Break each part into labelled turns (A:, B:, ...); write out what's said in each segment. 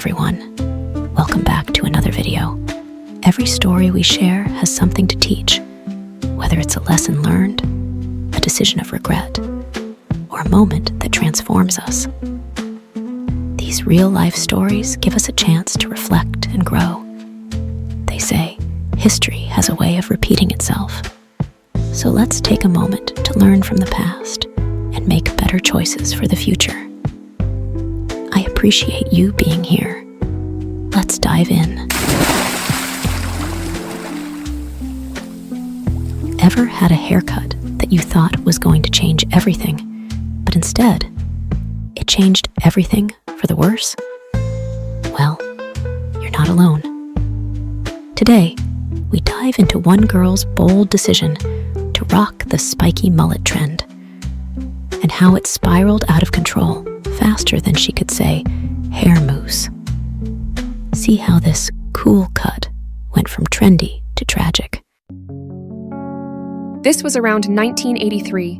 A: everyone. Welcome back to another video. Every story we share has something to teach, whether it's a lesson learned, a decision of regret, or a moment that transforms us. These real-life stories give us a chance to reflect and grow. They say history has a way of repeating itself. So let's take a moment to learn from the past and make better choices for the future. I appreciate you being here. Let's dive in. Ever had a haircut that you thought was going to change everything, but instead, it changed everything for the worse? Well, you're not alone. Today, we dive into one girl's bold decision to rock the spiky mullet trend, and how it spiraled out of control faster than she could say hair mousse. See how this cool cut went from trendy to tragic.
B: This was around 1983,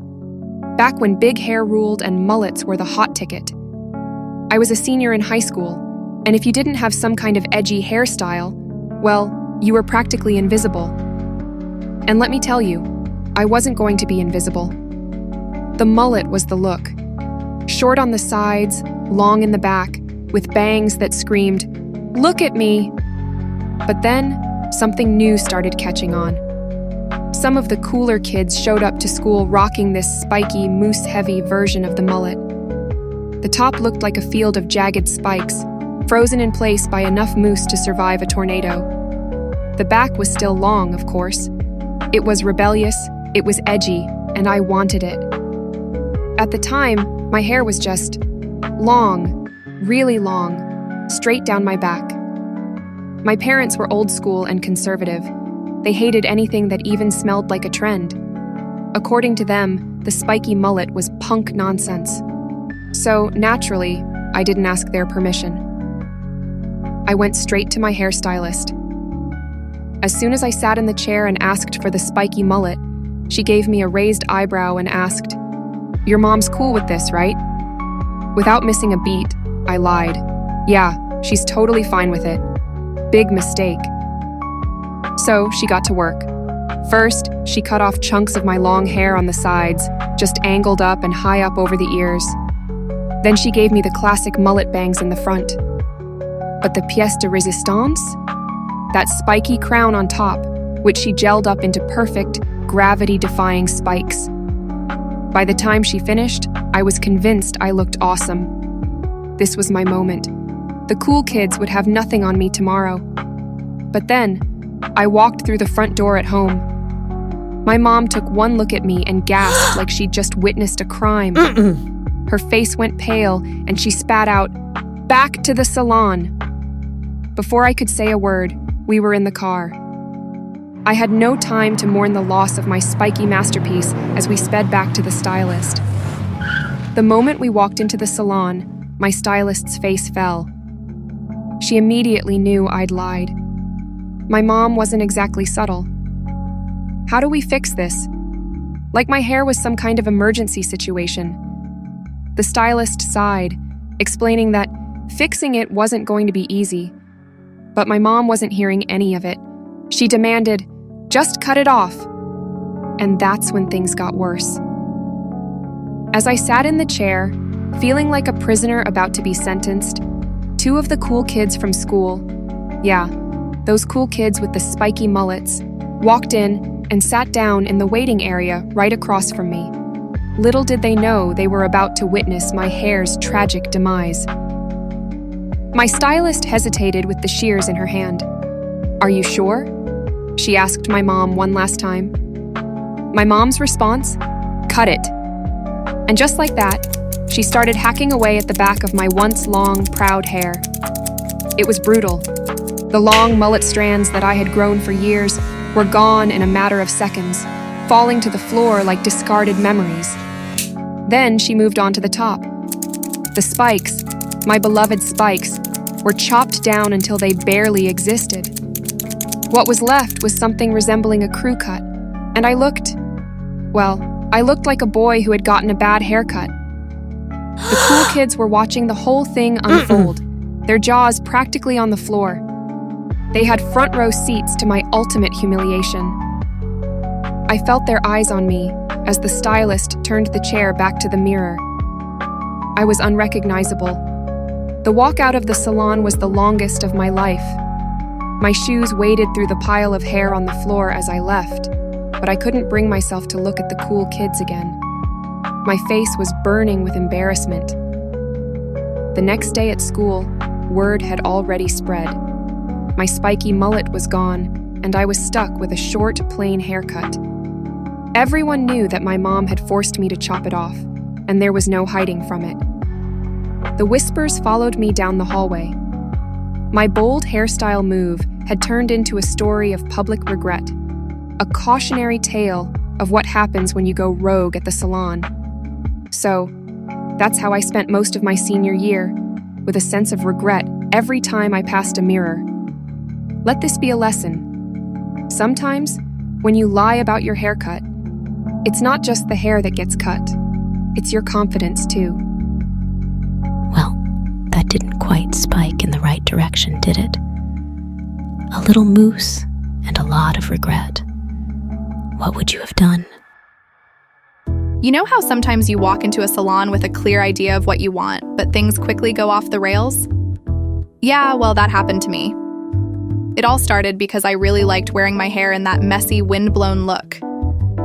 B: back when big hair ruled and mullets were the hot ticket. I was a senior in high school, and if you didn't have some kind of edgy hairstyle, well, you were practically invisible. And let me tell you, I wasn't going to be invisible. The mullet was the look. Short on the sides, long in the back, with bangs that screamed, "Look at me!" But then, something new started catching on. Some of the cooler kids showed up to school rocking this spiky, mousse-heavy version of the mullet. The top looked like a field of jagged spikes, frozen in place by enough mousse to survive a tornado. The back was still long, of course. It was rebellious, it was edgy, and I wanted it. At the time, my hair was just long, really long, straight down my back. My parents were old school and conservative. They hated anything that even smelled like a trend. According to them, the spiky mullet was punk nonsense. So, naturally, I didn't ask their permission. I went straight to my hairstylist. As soon as I sat in the chair and asked for the spiky mullet, she gave me a raised eyebrow and asked, "Your mom's cool with this, right?" Without missing a beat, I lied. "Yeah, she's totally fine with it." Big mistake. So she got to work. First, she cut off chunks of my long hair on the sides, just angled up and high up over the ears. Then she gave me the classic mullet bangs in the front. But the pièce de résistance? That spiky crown on top, which she gelled up into perfect, gravity-defying spikes. By the time she finished, I was convinced I looked awesome. This was my moment. The cool kids would have nothing on me tomorrow. But then, I walked through the front door at home. My mom took one look at me and gasped like she'd just witnessed a crime. Her face went pale, and she spat out, "Back to the salon." Before I could say a word, we were in the car. I had no time to mourn the loss of my spiky masterpiece as we sped back to the stylist. The moment we walked into the salon, my stylist's face fell. She immediately knew I'd lied. My mom wasn't exactly subtle. "How do we fix this?" Like my hair was some kind of emergency situation. The stylist sighed, explaining that fixing it wasn't going to be easy. But my mom wasn't hearing any of it. She demanded, "Just cut it off." And that's when things got worse. As I sat in the chair, feeling like a prisoner about to be sentenced, two of the cool kids from school, yeah, those cool kids with the spiky mullets, walked in and sat down in the waiting area right across from me. Little did they know they were about to witness my hair's tragic demise. My stylist hesitated with the shears in her hand. "Are you sure?" she asked my mom one last time. My mom's response? "Cut it." And just like that, she started hacking away at the back of my once long, proud hair. It was brutal. The long mullet strands that I had grown for years were gone in a matter of seconds, falling to the floor like discarded memories. Then she moved on to the top. The spikes, my beloved spikes, were chopped down until they barely existed. What was left was something resembling a crew cut, and I looked like a boy who had gotten a bad haircut. The cool kids were watching the whole thing unfold, their jaws practically on the floor. They had front row seats to my ultimate humiliation. I felt their eyes on me as the stylist turned the chair back to the mirror. I was unrecognizable. The walk out of the salon was the longest of my life. My shoes waded through the pile of hair on the floor as I left, but I couldn't bring myself to look at the cool kids again. My face was burning with embarrassment. The next day at school, word had already spread. My spiky mullet was gone, and I was stuck with a short, plain haircut. Everyone knew that my mom had forced me to chop it off, and there was no hiding from it. The whispers followed me down the hallway. My bold hairstyle move had turned into a story of public regret, a cautionary tale of what happens when you go rogue at the salon. So, that's how I spent most of my senior year, with a sense of regret every time I passed a mirror. Let this be a lesson. Sometimes, when you lie about your haircut, it's not just the hair that gets cut, it's your confidence too.
A: Well, that didn't quite spike in the right direction, did it? A little mousse and a lot of regret. What would you have done?
C: You know how sometimes you walk into a salon with a clear idea of what you want, but things quickly go off the rails? Yeah, well, that happened to me. It all started because I really liked wearing my hair in that messy, wind-blown look.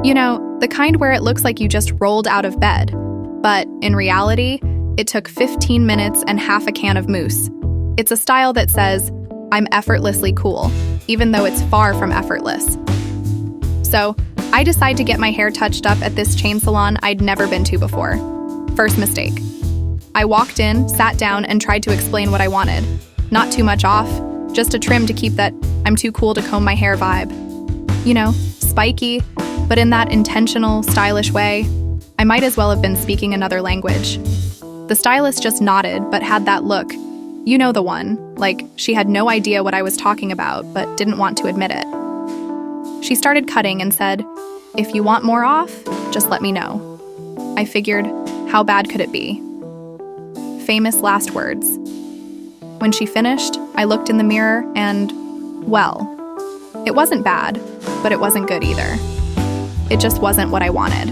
C: You know, the kind where it looks like you just rolled out of bed. But in reality, it took 15 minutes and half a can of mousse. It's a style that says, I'm effortlessly cool, even though it's far from effortless. So, I decide to get my hair touched up at this chain salon I'd never been to before. First mistake. I walked in, sat down, and tried to explain what I wanted. Not too much off, just a trim to keep that I'm too cool to comb my hair vibe. You know, spiky, but in that intentional, stylish way. I might as well have been speaking another language. The stylist just nodded, but had that look. You know the one, like she had no idea what I was talking about, but didn't want to admit it. She started cutting and said, "If you want more off, just let me know." I figured, how bad could it be? Famous last words. When she finished, I looked in the mirror and, well, it wasn't bad, but it wasn't good either. It just wasn't what I wanted.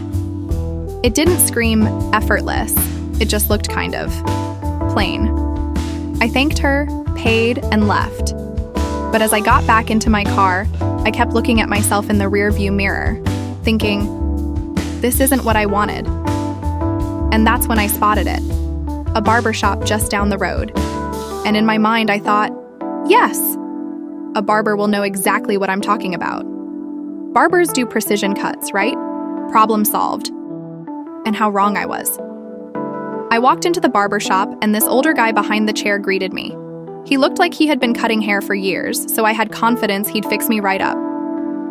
C: It didn't scream effortless, it just looked kind of plain. I thanked her, paid, and left. But as I got back into my car, I kept looking at myself in the rearview mirror, thinking, this isn't what I wanted. And that's when I spotted it, a barbershop just down the road. And in my mind, I thought, yes, a barber will know exactly what I'm talking about. Barbers do precision cuts, right? Problem solved. And how wrong I was. I walked into the barbershop, and this older guy behind the chair greeted me. He looked like he had been cutting hair for years, so I had confidence he'd fix me right up.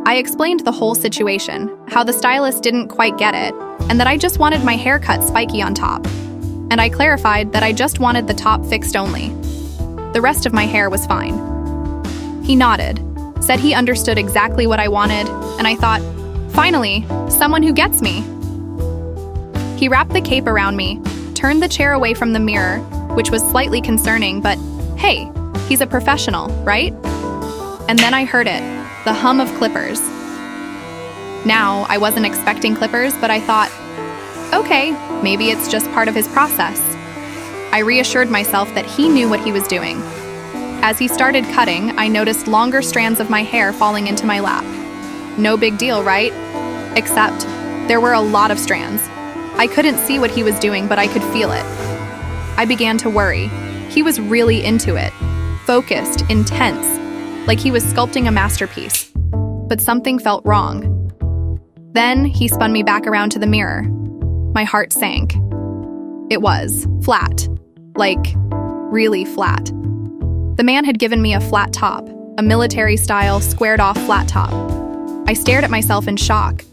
C: I explained the whole situation, how the stylist didn't quite get it, and that I just wanted my hair cut spiky on top. And I clarified that I just wanted the top fixed only. The rest of my hair was fine. He nodded, said he understood exactly what I wanted, and I thought, finally, someone who gets me. He wrapped the cape around me, turned the chair away from the mirror, which was slightly concerning, but hey, he's a professional, right? And then I heard it, the hum of clippers. Now, I wasn't expecting clippers, but I thought, okay, maybe it's just part of his process. I reassured myself that he knew what he was doing. As he started cutting, I noticed longer strands of my hair falling into my lap. No big deal, right? Except, there were a lot of strands. I couldn't see what he was doing, but I could feel it. I began to worry. He was really into it, focused, intense, like he was sculpting a masterpiece. But something felt wrong. Then he spun me back around to the mirror. My heart sank. It was flat, like really flat. The man had given me a flat top, a military-style, squared-off flat top. I stared at myself in shock.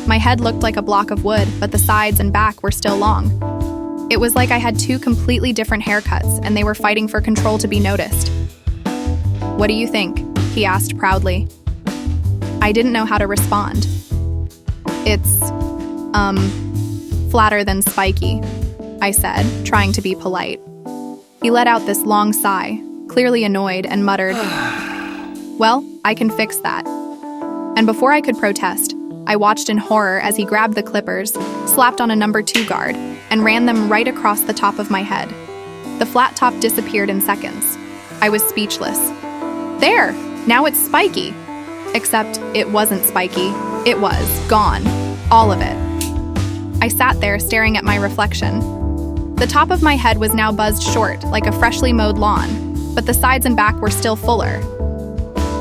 C: My head looked like a block of wood, but the sides and back were still long. It was like I had two completely different haircuts, and they were fighting for control to be noticed. "What do you think?" he asked proudly. I didn't know how to respond. "It's, flatter than spiky," I said, trying to be polite. He let out this long sigh, clearly annoyed, and muttered, "Well, I can fix that." And before I could protest, I watched in horror as he grabbed the clippers, slapped on a number 2 guard, and ran them right across the top of my head. The flat top disappeared in seconds. I was speechless. There! Now it's Spiky! Except it wasn't Spiky. It was gone. All of it. I sat there staring at my reflection. The top of my head was now buzzed short, like a freshly mowed lawn, but the sides and back were still fuller.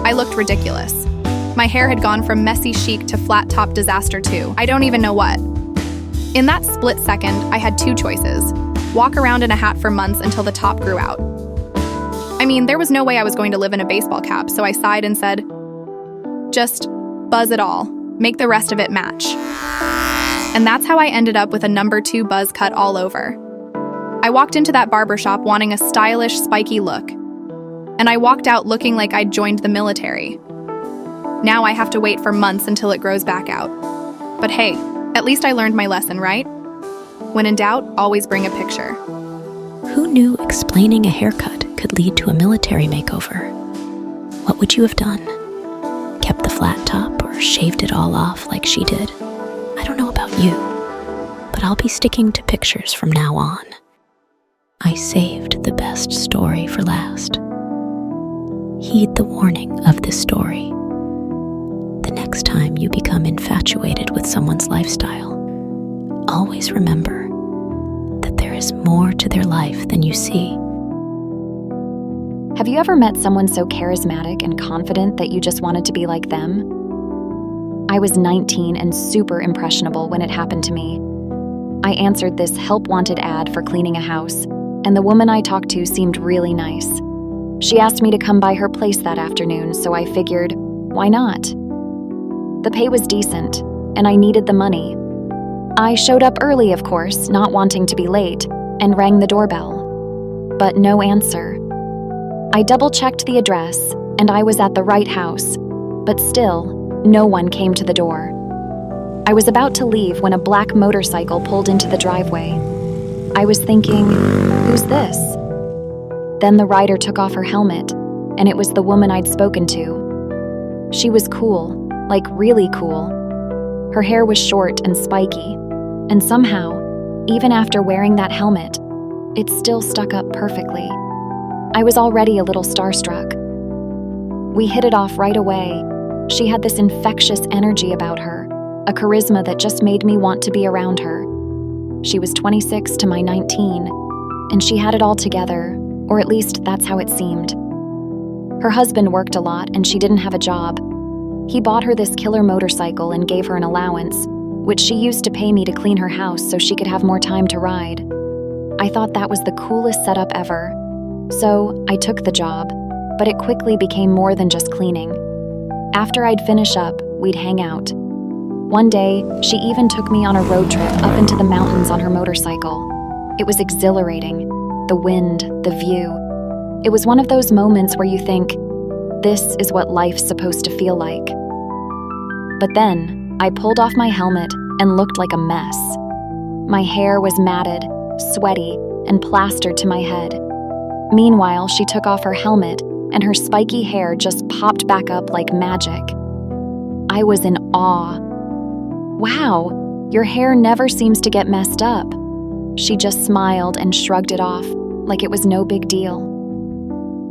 C: I looked ridiculous. My hair had gone from messy chic to flat-top disaster to I don't even know what. In that split second, I had 2 choices. Walk around in a hat for months until the top grew out. I mean, there was no way I was going to live in a baseball cap, so I sighed and said, "Just buzz it all. Make the rest of it match." And that's how I ended up with a number 2 buzz cut all over. I walked into that barbershop wanting a stylish, spiky look. And I walked out looking like I'd joined the military. Now I have to wait for months until it grows back out. But hey, at least I learned my lesson, right? When in doubt, always bring a picture.
A: Who knew explaining a haircut could lead to a military makeover? What would you have done? Kept the flat top or shaved it all off like she did? I don't know about you, but I'll be sticking to pictures from now on. I saved the best story for last. Heed the warning of this story. The next time you become infatuated with someone's lifestyle, always remember that there is more to their life than you see.
D: Have you ever met someone so charismatic and confident that you just wanted to be like them? I was 19 and super impressionable when it happened to me. I answered this help-wanted ad for cleaning a house, and the woman I talked to seemed really nice. She asked me to come by her place that afternoon, so I figured, why not? The pay was decent, and I needed the money. I showed up early, of course, not wanting to be late, and rang the doorbell. But no answer. I double-checked the address, and I was at the right house, but still, no one came to the door. I was about to leave when a black motorcycle pulled into the driveway. I was thinking, who's this? Then the rider took off her helmet, and it was the woman I'd spoken to. She was cool, like really cool. Her hair was short and spiky, and somehow, even after wearing that helmet, it still stuck up perfectly. I was already a little starstruck. We hit it off right away. She had this infectious energy about her, a charisma that just made me want to be around her. She was 26 to my 19, and she had it all together, or at least that's how it seemed. Her husband worked a lot, and she didn't have a job. He bought her this killer motorcycle and gave her an allowance, which she used to pay me to clean her house so she could have more time to ride. I thought that was the coolest setup ever. So I took the job, but it quickly became more than just cleaning. After I'd finish up, we'd hang out. One day, she even took me on a road trip up into the mountains on her motorcycle. It was exhilarating. The wind, the view. It was one of those moments where you think, this is what life's supposed to feel like. But then, I pulled off my helmet and looked like a mess. My hair was matted, sweaty, and plastered to my head. Meanwhile, she took off her helmet, and her spiky hair just popped back up like magic. I was in awe. Wow, your hair never seems to get messed up. She just smiled and shrugged it off, like it was no big deal.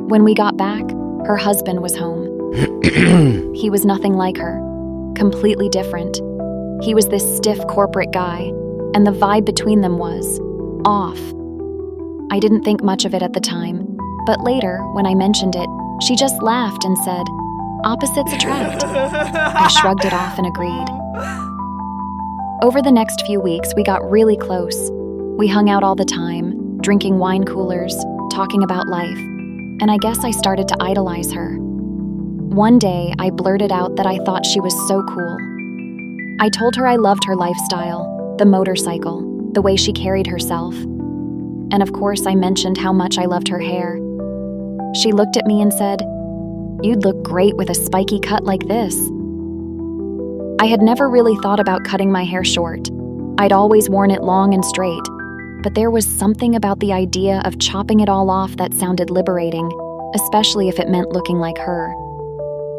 D: When we got back, her husband was home. He was nothing like her, completely different. He was this stiff corporate guy, and the vibe between them was off. I didn't think much of it at the time, but later, when I mentioned it, she just laughed and said, "Opposites attract." I shrugged it off and agreed. Over the next few weeks, we got really close. We hung out all the time, drinking wine coolers, talking about life, and I guess I started to idolize her. One day, I blurted out that I thought she was so cool. I told her I loved her lifestyle, the motorcycle, the way she carried herself. And of course, I mentioned how much I loved her hair. She looked at me and said, "You'd look great with a spiky cut like this." I had never really thought about cutting my hair short. I'd always worn it long and straight. but there was something about the idea of chopping it all off that sounded liberating, especially if it meant looking like her.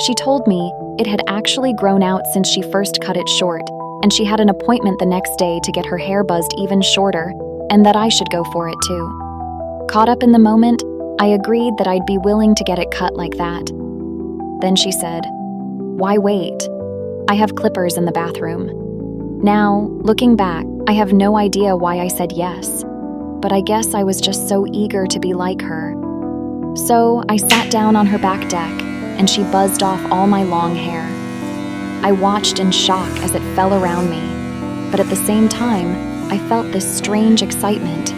D: She told me it had actually grown out since she first cut it short, and she had an appointment the next day to get her hair buzzed even shorter, and that I should go for it too. Caught up in the moment, I agreed that I'd be willing to get it cut like that. Then she said, "Why wait? I have clippers in the bathroom." Now, looking back, I have no idea why I said yes, but I guess I was just so eager to be like her. So I sat down on her back deck, and she buzzed off all my long hair. I watched in shock as it fell around me, but at the same time, I felt this strange excitement.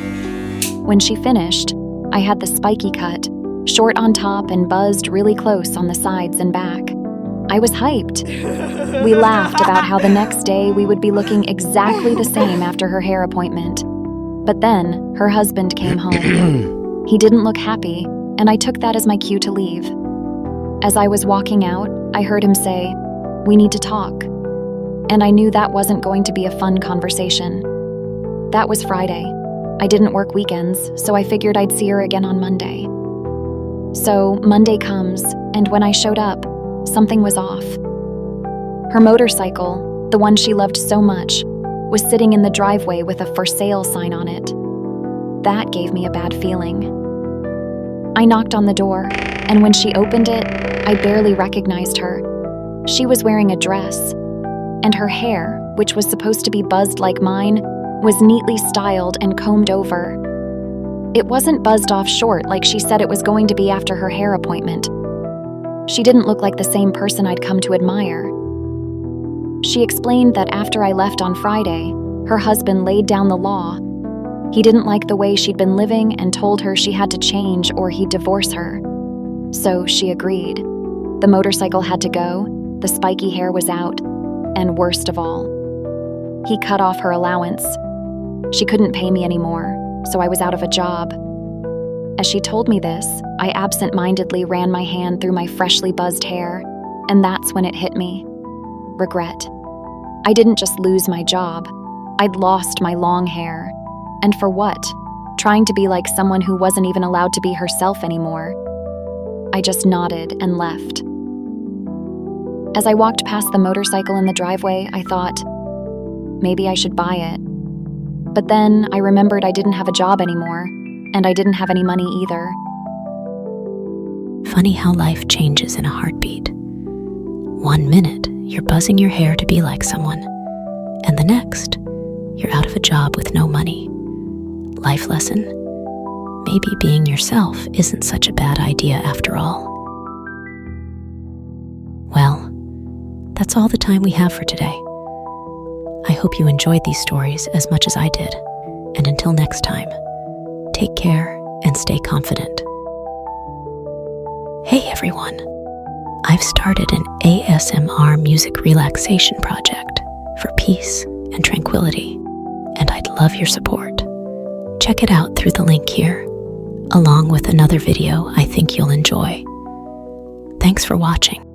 D: When she finished, I had the spiky cut, short on top and buzzed really close on the sides and back. I was hyped. We laughed about how the next day we would be looking exactly the same after her hair appointment. But then, her husband came home. He didn't look happy, and I took that as my cue to leave. As I was walking out, I heard him say, "We need to talk." And I knew that wasn't going to be a fun conversation. That was Friday. I didn't work weekends, so I figured I'd see her again on Monday. So Monday comes, and when I showed up, something was off. Her motorcycle, the one she loved so much, was sitting in the driveway with a "for sale" sign on it. That gave me a bad feeling. I knocked on the door, and when she opened it, I barely recognized her. She was wearing a dress, and her hair, which was supposed to be buzzed like mine, was neatly styled and combed over. It wasn't buzzed off short like she said it was going to be after her hair appointment. She didn't look like the same person I'd come to admire. She explained that after I left on Friday, her husband laid down the law. He didn't like the way she'd been living and told her she had to change or he'd divorce her. So she agreed. The motorcycle had to go, the spiky hair was out, and worst of all, he cut off her allowance. She couldn't pay me anymore, so I was out of a job. As she told me this, I absent-mindedly ran my hand through my freshly buzzed hair, and that's when it hit me. Regret. I didn't just lose my job, I'd lost my long hair. And for what? Trying to be like someone who wasn't even allowed to be herself anymore. I just nodded and left. As I walked past the motorcycle in the driveway, I thought, maybe I should buy it. But then I remembered I didn't have a job anymore, and I didn't have any money either.
A: Funny how life changes in a heartbeat. 1 minute, you're buzzing your hair to be like someone, and the next, you're out of a job with no money. Life lesson: maybe being yourself isn't such a bad idea after all. Well, that's all the time we have for today. I hope you enjoyed these stories as much as I did, and until next time, take care and stay confident. Hey everyone! I've started an ASMR music relaxation project for peace and tranquility, and I'd love your support. Check it out through the link here, along with another video I think you'll enjoy. Thanks for watching.